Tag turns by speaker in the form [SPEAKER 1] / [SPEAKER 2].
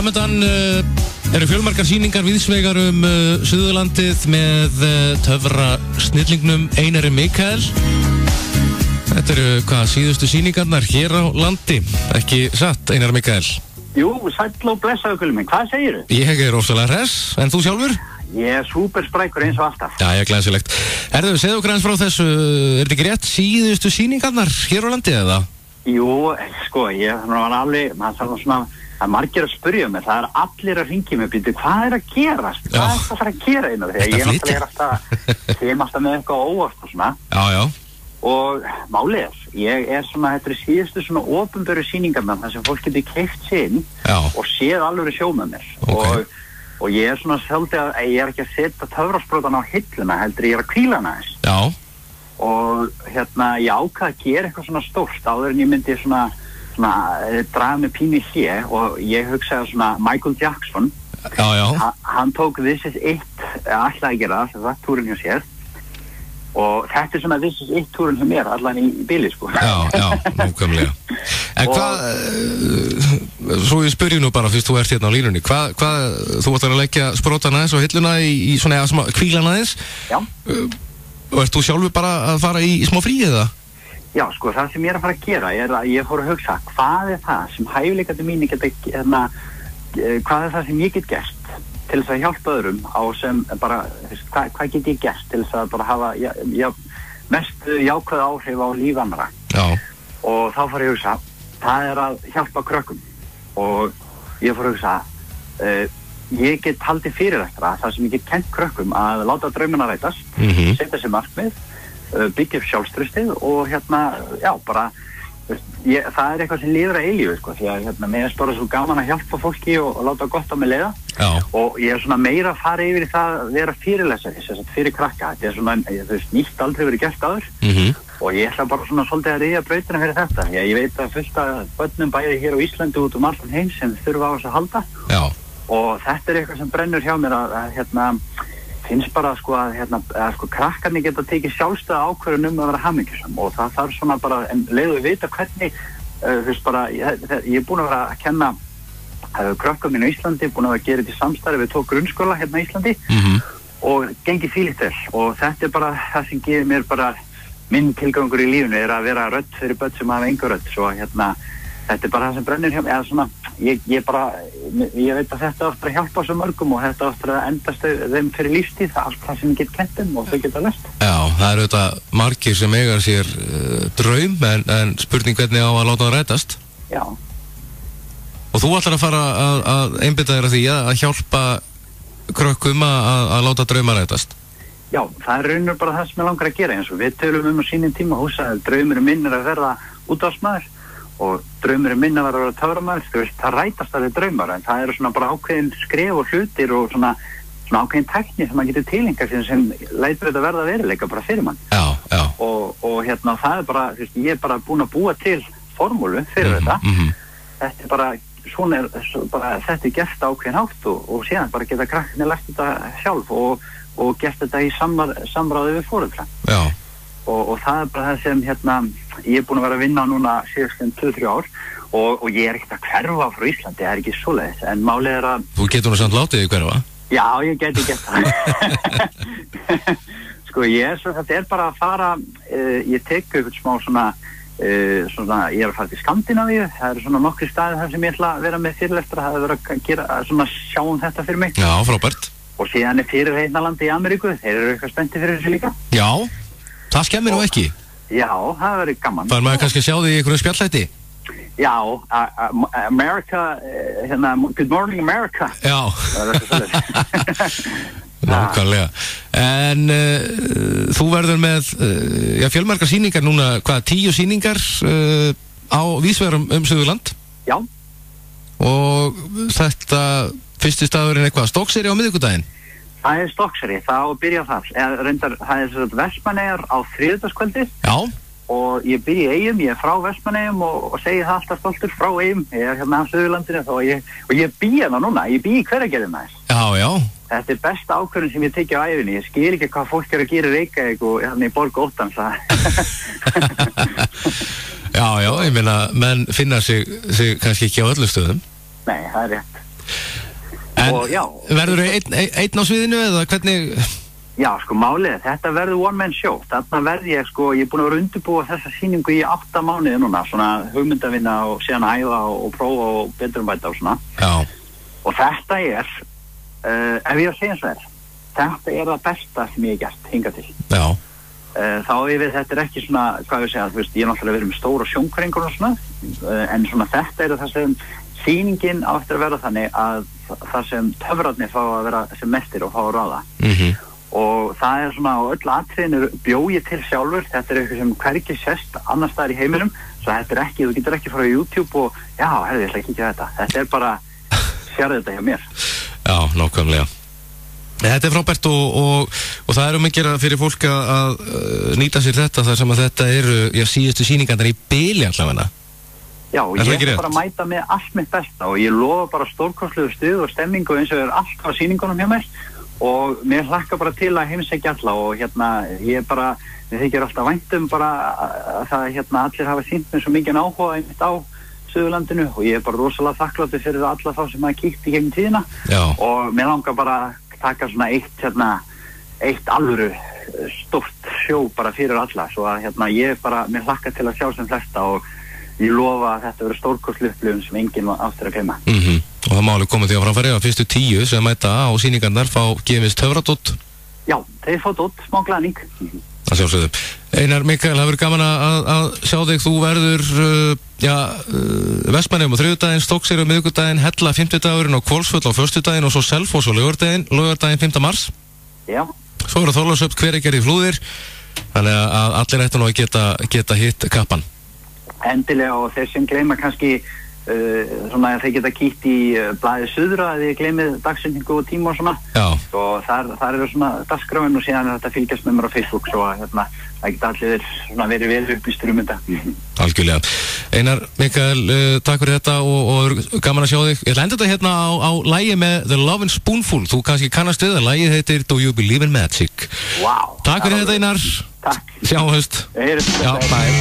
[SPEAKER 1] Framundan eru fjölmargar sýningar víðsvegar Suðurlandið með töfra snillingnum Einari Mikael. Þetta eru síðustu sýningarnar hér á landi, ekki satt, Einar Mikael?
[SPEAKER 2] Jú, sæll og blessaðu Gulli minn, hvað segirðu?
[SPEAKER 1] Ég er rosalega hress, en þú sjálfur?
[SPEAKER 2] Ég er supersprækur eins og alltaf.
[SPEAKER 1] Já, glæsilegt. Segðu okkur aðeins frá þessu, er þetta ekki rétt síðustu sýningarnar hér á landi eða?
[SPEAKER 2] Jú, sko, ég var alveg, maður þarf svona, það er margir að spyrja mig, það er allir að hringja mig, býtu, hvað er að gerast? Hvað er það að gera Einar? Þegar ég náttúrulega alltaf með eitthvað óvart og svona.
[SPEAKER 1] Já. Og
[SPEAKER 2] málið ég er svona, þetta er síðustu svona opinberu sýningarnar þar sem fólk getur keypt sig inn og séð alveg sjó með mér.
[SPEAKER 1] Okay.
[SPEAKER 2] Og ég er svona svolítið að ég er ekki að setja töfrasprótan á hilluna, heldur ég er að hvíla hana þess.
[SPEAKER 1] Já.
[SPEAKER 2] Og ég ákvað að gera eitthvað svona stórt áður en ég myndi svona draga mig pínu hér og ég hugsaði svona Michael Jackson.
[SPEAKER 1] Já.
[SPEAKER 2] Hann tók This Is It, alltaf að gera það, túrin hjá sér. Og þetta er svona This Is It túrin sem er allan í bili, sko.
[SPEAKER 1] Já, nákvæmlega. En hvað, svo ég spyr nú bara fyrst þú ert hérna á línunni, hvað, þú ætlar að leggja sprótana aðeins og hilluna í svona kvílana aðeins?
[SPEAKER 2] Já.
[SPEAKER 1] Og ert þú sjálfur bara að fara í smá frí eða?
[SPEAKER 2] Já, sko, það sem ég er að fara að gera er að ég fór að hugsa, hvað er það sem hæfileikandi mín geta, hvað er það sem ég get gert til þess að hjálpa öðrum á sem bara, hvað get ég gert til þess að bara hafa mest jákvæð áhrif á líf annarra.
[SPEAKER 1] Já.
[SPEAKER 2] Og þá fór ég að hugsa, það er að hjálpa krökkum og ég fór að hugsa, ég get haldið fyrirlestra þar sem ég get kennt krökkum að láta draumana rætast, setja sér markmið, byggja upp sjálfstraustið og bara það er eitthvað sem lifir að eilífu, sko, því að mér er bara svo gaman að hjálpa fólki og láta gott á mig leiða.
[SPEAKER 1] Já.
[SPEAKER 2] Og ég er svona meira að fara yfir í það að vera fyrirlesari, þess að fyrir krakka. Þetta er svona, nýtt aldrei verið gert áður og ég ætla bara svona svolítið að ryðja brautina fyrir þetta. Ég veit að fullt af börnum bæði hér á Íslandi út allan heim sem þurfa á þess að halda.
[SPEAKER 1] Já.
[SPEAKER 2] Og þetta er eitthvað sem brennur hjá mér að finnst bara sko að krakkarnir geta tekið sjálfstæða ákvörðun að vera hamingjusam og það þarf svona bara leiðu að vita hvernig ég er búin að vera að kenna krökkum mín á Íslandi, búin að vera að gera þetta í samstarfi við 2 grunnskóla hérna á Íslandi og gengið fílíkt vel og þetta er bara það sem gefur mér bara minn tilgangur í lífinu er að vera rödd fyrir börn sem hafa enga rödd svo þetta er bara það sem brennir hjá mér eða svona, ég veit að þetta áttur að hjálpa svo mörgum og þetta áttur að endast þeim fyrir lífstíð, allt það sem ég get kennt þeim og þau geta lært.
[SPEAKER 1] Já, það eru þetta margir sem eiga sér draum en spurning hvernig á að láta það rætast.
[SPEAKER 2] Já.
[SPEAKER 1] Og þú ætlar að fara að einbeita þér að því að hjálpa krökkum að láta drauma rætast?
[SPEAKER 2] Já, það er raunur bara það sem ég langar að gera eins og við tölum á sínum tíma húsa að draumurinn minn er að verða útvarpsmaður og draumurinn minn að vera töframæður, það rætast alveg draumar en það eru svona bara ákveðin skref og hlutir og svona ákveðin tækni sem maður getur tilengað sem lætur þetta verða veruleika bara fyrir mann.
[SPEAKER 1] Já.
[SPEAKER 2] Og það er bara, ég er bara búin að búa til formúlu fyrir þetta. Þetta er bara, þetta er gert ákveðin hátt og síðan bara geta krakkarnir lært þetta sjálf og gert þetta í samráði við foreldra.
[SPEAKER 1] Já.
[SPEAKER 2] Og það er bara það sem ég er búin að vera að vinna núna síðast 2-3 ár og ég er ekkert að hverfa frá Íslandi, það er ekki svoleiðis en málið er að... Þú
[SPEAKER 1] getur nú samt látið þig hverfa?
[SPEAKER 2] Já, ég geti gert það. Sko, þetta er bara að fara, ég tek eitthvað smá svona, ég er að fara til Skandinavíu, það eru svona nokkri staði þar sem ég ætla að vera með fyrirlestra, það er verið að gera, svona sjá þetta fyrir mig.
[SPEAKER 1] Já, frábært.
[SPEAKER 2] Og síðan er fyrirheitnalandi í Ameríku, þeir eru eitthvað spenntir fyrir þessu líka.
[SPEAKER 1] Já. Það skemmir nú ekki.
[SPEAKER 2] Já, það verður gaman.
[SPEAKER 1] Fær maður kannski að sjá þig í einhverju spjallæti?
[SPEAKER 2] Já, America, Good Morning America.
[SPEAKER 1] Já. Nákvæmlega. En þú verður með fjölmargar sýningar núna, 10 sýningar á víðsvegar Suðurland?
[SPEAKER 2] Já.
[SPEAKER 1] Og þetta fyrsti staðurinn Stokkseyri á miðvikudaginn?
[SPEAKER 2] Það er Stokkseyri, það á að byrja þar. Það er Vestmannaeyjar á þriðjudagskvöldið.
[SPEAKER 1] Já.
[SPEAKER 2] Og ég byrja í Eyjum, ég er frá Vestmannaeyjum og segi það alltaf stoltur frá Eyjum. Ég er hérna á Suðurlandinu og ég bý hérna núna, ég bý í Hveragerði með þess.
[SPEAKER 1] Já.
[SPEAKER 2] Þetta er besta ákvörðun sem ég tekið á ævinni. Ég skil ekki hvað fólk er að gera í Reykjavík og hérna í Borg Óttans.
[SPEAKER 1] Já, ég meina, menn finna sig kannski ekki á öllu stöðum.
[SPEAKER 2] Nei, það er rétt. Og já.
[SPEAKER 1] Verður einn á sviðinu eða hvernig?
[SPEAKER 2] Já, sko, málið, þetta verður one man show. Þarna verð ég, sko, ég er búin að vera undirbúa þessa sýningu í 8 mánuði núna, svona hugmyndavinna og síðan æfa og prófa og betrumbæta og svona.
[SPEAKER 1] Já.
[SPEAKER 2] Og þetta er, ef ég að segja eins og þetta er það besta sem ég hef gert hingað til.
[SPEAKER 1] Já.
[SPEAKER 2] Þá yfir þetta ekki svona, hvað ég segja, þú veist, ég er náttúrulega verið með stóra sjónkværingur og svona, en svona þetta er það sem sýningin á eftir að vera þannig að það sem töfrarnir fá að vera sem mestir og fá að ráða. Og það er svona á öll atriðinu bjó ég til sjálfur, þetta er eitthvað sem hvergi sést annars staðar í heiminum, svo þetta er ekki, þú getur ekki fara á YouTube og já, herði, ég ætla að kíkja þetta er bara, sérðu þetta hjá mér.
[SPEAKER 1] Já, nákvæmlega. Þetta er frábært og það er mikið fyrir fólk að nýta sér þetta þar sem að þetta eru, síðustu sýningarnar í bili allavega.
[SPEAKER 2] Já, ég er bara að mæta með allt mitt besta og ég lofa bara stórkostlegu stuð og stemmingu eins og er allt á sýningunum hjá mér. Og mér hlakka bara til að heimsækja alla og ég bara, mér þykir alltaf væntum bara að það allir hafa sýnt mér svo mikið áhuga einmitt á Suðurlandinu og ég er bara rosalega þakkláttur fyrir alla þá sem hafa kíkt í gegnum tíðina. Já. Og mér langar bara að taka svona eitt alvöru stórt sjó bara fyrir alla svo að ég bara, mér hlakka til að sjá sem flesta og ég lofa að þetta verður stórkostleg upplifun sem enginn áttur að gleyma.
[SPEAKER 1] Og það má alveg koma því að framfæri að fyrstu 10 sem mæta á sýningarnar fá gefist töfradótt.
[SPEAKER 2] Já, þeir fá dótt, smá glaðning.
[SPEAKER 1] Það sjálfsögðu. Einar Mikael, það verður gaman að sjá þig. Þú verður Vestmannaeyjum á þriðjudaginn, Stokkseyri á miðvikudaginn, Hella 50-dagurinn og Hvolsvöll á föstudaginn og svo Selfoss á laugardaginn 5. mars. Já. Svo verður Þorlákshöfn, Hveragerði, Flúðir. Þannig að allir ættu nú að geta hitt kappan.
[SPEAKER 2] Endilega og þeir sem gleyma kannski svona að þeir geta kíkt í blaðið Suðra að þið gleymið dagsetningu og tíma og svona. Já. Og þar eru svona dagskráin og síðan er þetta fylgjast með mér á Facebook svo að það geta allir svona verið vel upplýstur þetta.
[SPEAKER 1] Algjörlega. Einar Mikael, takk fyrir þetta og gaman að sjá þig. Ég ætla að enda þetta á lagi með The Lovin' Spoonful. Þú kannski kannast við það. Lagið heitir Do You Believe in Magic?
[SPEAKER 2] Wow.
[SPEAKER 1] Takk fyrir þetta Einar.
[SPEAKER 2] Takk.
[SPEAKER 1] Sjáumst. Já, bye.